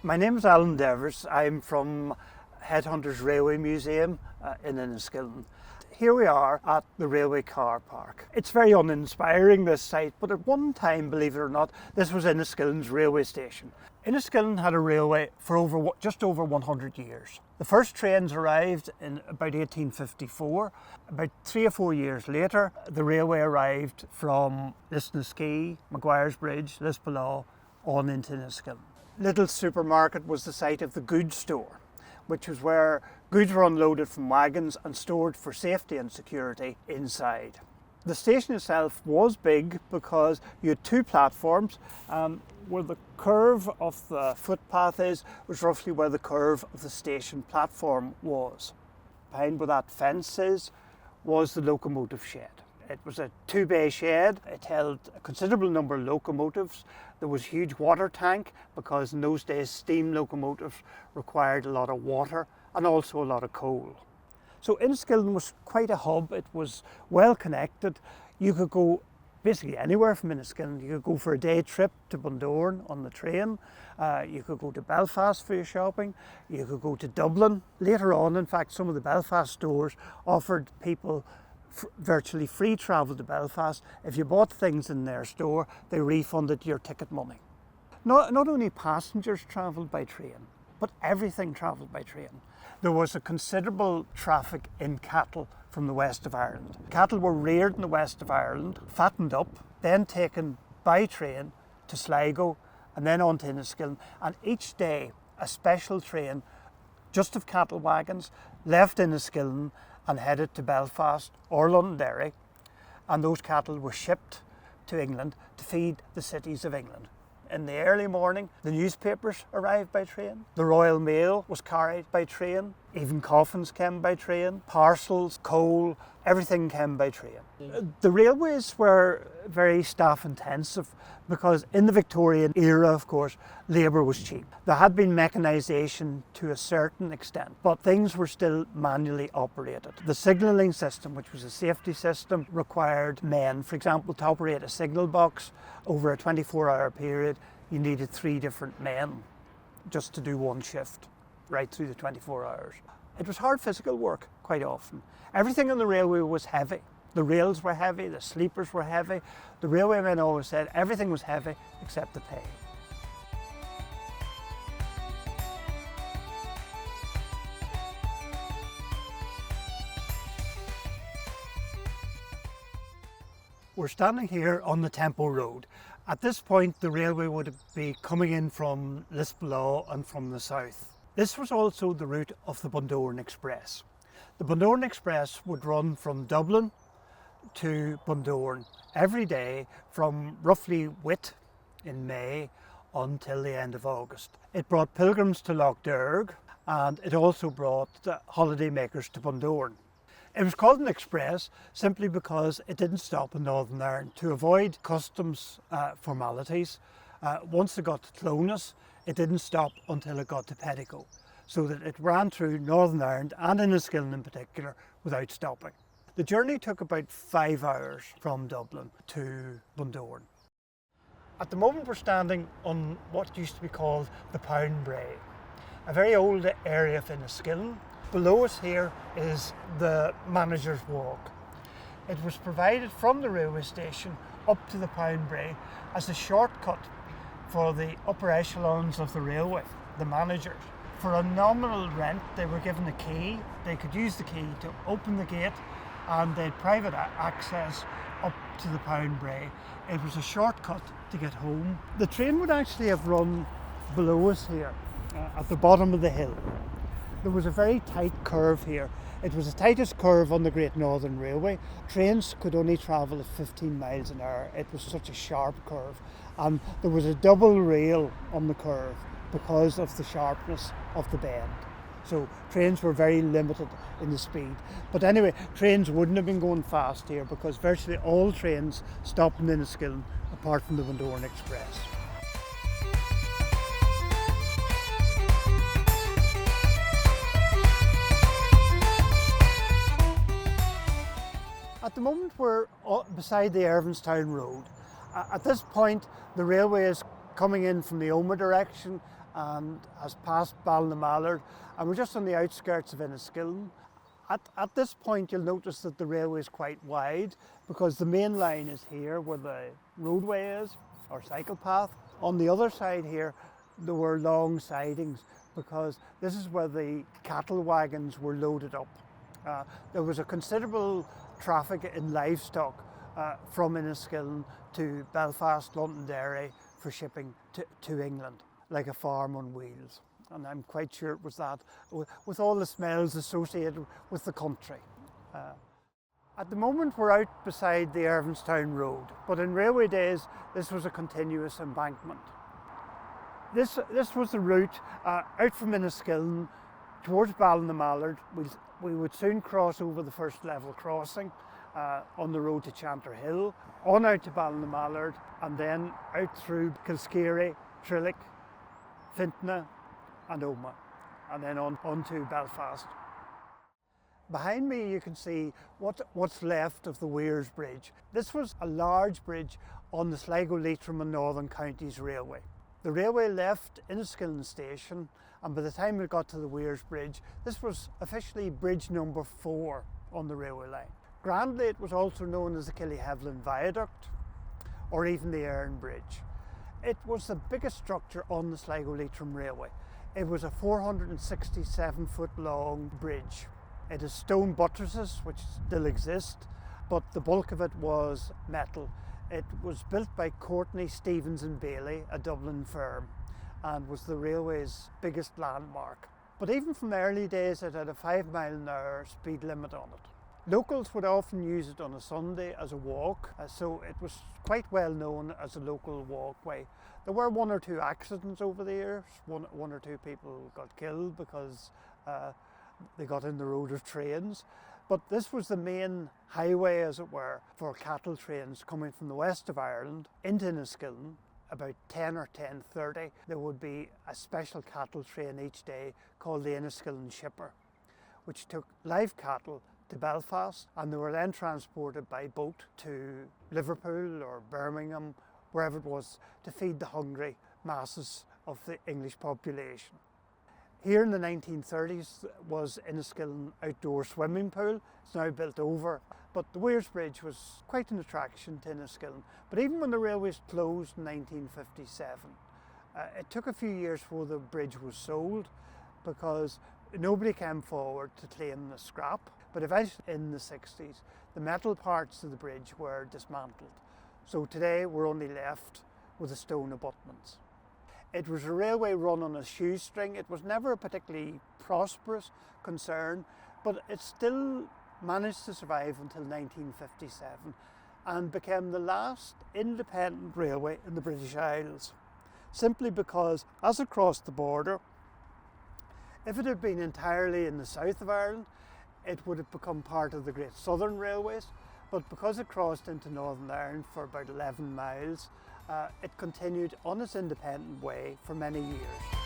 My name is Alan Devers. I'm from Headhunters Railway Museum in Enniskillen. Here we are at the railway car park. It's very uninspiring, this site, but at one time, believe it or not, this was Enniskillen's railway station. Enniskillen had a railway for just over 100 years. The first trains arrived in about 1854. About 3 or 4 years later, the railway arrived from Lisnaskea, Maguire's Bridge, Lisbon on into Enniskillen. Little Supermarket was the site of the goods store, which was where goods were unloaded from wagons and stored for safety and security inside. The station itself was big because you had 2 platforms. Where the curve of the footpath was roughly where the curve of the station platform was. Behind where that fence was the locomotive shed. It was a 2-bay shed. It held a considerable number of locomotives. There was a huge water tank because in those days steam locomotives required a lot of water and also a lot of coal. So Enniskillen was quite a hub. It was well connected. You could go basically anywhere from Enniskillen. You could go for a day trip to Bundoran on the train. You could go to Belfast for your shopping. You could go to Dublin. Later on, in fact, some of the Belfast stores offered people virtually free travel to Belfast. If you bought things in their store, they refunded your ticket money. Not only passengers travelled by train, but everything travelled by train. There was a considerable traffic in cattle from the west of Ireland. Cattle were reared in the west of Ireland, fattened up, then taken by train to Sligo and then on to Enniskillen. And each day a special train just of cattle wagons left Enniskillen and headed to Belfast or Londonderry, and those cattle were shipped to England to feed the cities of England. In the early morning, the newspapers arrived by train. The Royal Mail was carried by train. Even coffins came by train. Parcels, coal, everything came by train. The railways were very staff intensive because in the Victorian era, of course, labour was cheap. There had been mechanisation to a certain extent, but things were still manually operated. The signalling system, which was a safety system, required men. For example, to operate a signal box over a 24-hour period, you needed 3 different men just to do one shift right through the 24 hours. It was hard physical work quite often. Everything on the railway was heavy. The rails were heavy, the sleepers were heavy. The railwaymen always said everything was heavy except the pay. We're standing here on the Tempo Road. At this point, the railway would be coming in from Lisbon and from the south. This was also the route of the Bundoran Express. The Bundoran Express would run from Dublin to Bundoran every day from roughly Whit in May until the end of August. It brought pilgrims to Lough Derg and it also brought holiday makers to Bundoran. It was called an express simply because it didn't stop in Northern Ireland. To avoid customs formalities, once it got to Clones, it didn't stop until it got to Petticoat, so that it ran through Northern Ireland and Enniskillen in particular without stopping. The journey took about 5 hours from Dublin to Bundoran. At the moment we're standing on what used to be called the Pound Brae, a very old area of Enniskillen. Below us here is the Manager's Walk. It was provided from the railway station up to the Pound Brae as a shortcut for the upper echelons of the railway, the managers. For a nominal rent, they were given a key. They could use the key to open the gate and they had private access up to the Pound Brae. It was a shortcut to get home. The train would actually have run below us here at the bottom of the hill. There was a very tight curve here. It was the tightest curve on the Great Northern Railway. Trains could only travel at 15 miles an hour. It was such a sharp curve. And there was a double rail on the curve because of the sharpness of the bend. So trains were very limited in the speed. But anyway, trains wouldn't have been going fast here because virtually all trains stopped in Enniskillen apart from the Bundoran Express. At the moment we're beside the Irvinstown Road. At this point the railway is coming in from the Omagh direction and has passed Ballinamallard, and we're just on the outskirts of Enniskillen. At this point you'll notice that the railway is quite wide because the main line is here where the roadway is, or cycle path. On the other side here there were long sidings because this is where the cattle wagons were loaded up. There was a considerable traffic in livestock from Enniskillen to Belfast, Londonderry for shipping to England, like a farm on wheels. And I'm quite sure it was that, with all the smells associated with the country. At the moment we're out beside the Irvinstown Road, but in railway days this was a continuous embankment. This was the route out from Enniskillen towards Ballinamallard. We would soon cross over the first level crossing on the road to Chanter Hill, on out to Ballinamallard, and then out through Kilskeary, Trillick, Fintna and Omagh, and then on to Belfast. Behind me you can see what's left of the Weirs Bridge. This was a large bridge on the Sligo, Leitrim and Northern Counties Railway. The railway left Enniskillen Station, and by the time it got to the Weirs Bridge, this was officially bridge number 4 on the railway line. Grandly it was also known as the Killyhevlin Viaduct, or even the Erin Bridge. It was the biggest structure on the Sligo Leitrim Railway. It was a 467-foot long bridge. It has stone buttresses, which still exist, but the bulk of it was metal. It was built by Courtney, Stevens and Bailey, a Dublin firm, and was the railway's biggest landmark. But even from the early days it had a 5-mile-an-hour speed limit on it. Locals would often use it on a Sunday as a walk, so it was quite well known as a local walkway. There were 1 or 2 accidents over the years. One or two people got killed because they got in the road of trains. But this was the main highway, as it were, for cattle trains coming from the west of Ireland into Enniskillen. About 10 or 10:30 there would be a special cattle train each day called the Enniskillen Shipper, which took live cattle to Belfast, and they were then transported by boat to Liverpool or Birmingham, wherever it was, to feed the hungry masses of the English population. Here in the 1930s was Enniskillen outdoor swimming pool. It's now built over, but the Weirs Bridge was quite an attraction to Enniskillen. But even when the railways closed in 1957, it took a few years before the bridge was sold because nobody came forward to claim the scrap. But eventually in the 60s, the metal parts of the bridge were dismantled. So today we're only left with the stone abutments. It was a railway run on a shoestring. It was never a particularly prosperous concern, but it still managed to survive until 1957 and became the last independent railway in the British Isles, simply because as it crossed the border, if it had been entirely in the south of Ireland, it would have become part of the Great Southern Railways, but because it crossed into Northern Ireland for about 11 miles, it continued on its independent way for many years.